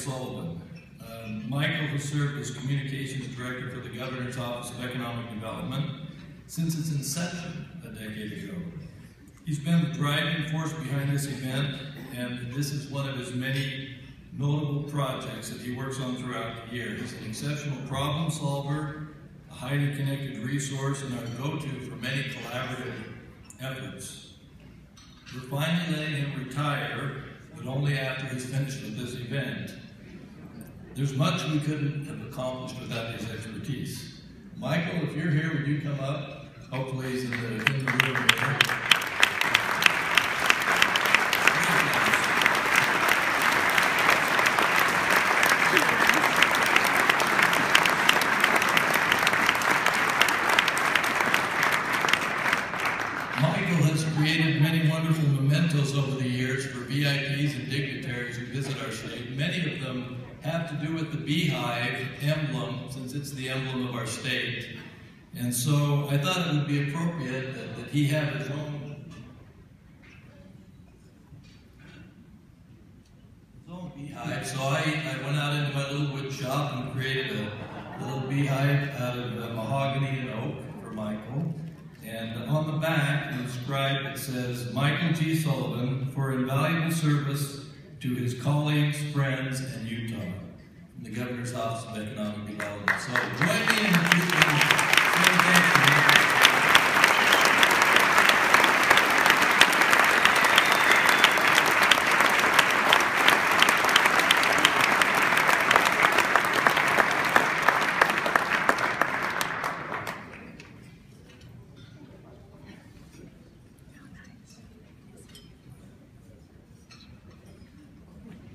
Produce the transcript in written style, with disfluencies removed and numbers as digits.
Sullivan. Michael has served as Communications Director for the Governor's Office of Economic Development since its inception a decade ago. He's been the driving force behind this event, and this is one of his many notable projects that he works on throughout the year. He's an exceptional problem solver, a highly connected resource, and our go-to for many collaborative efforts. We're finally letting him retire, but only after he's finished with this event. There's much we couldn't have accomplished without his expertise. Michael, if you're here, would you come up? Hopefully he's in the room here. Michael has created many wonderful mementos over the years for VIPs and dignitaries who visit our state. Many of them have to do with the beehive emblem, since it's the emblem of our state. And so I thought it would be appropriate that he have his own beehive. So I went out into my little wood shop and created a little beehive out of mahogany and oak for Michael. And on the back, inscribed, it says, Michael G. Sullivan, for invaluable service to his colleagues, friends, and Utah, from the Governor's Office of Economic Development. So join me in saying thanks to him.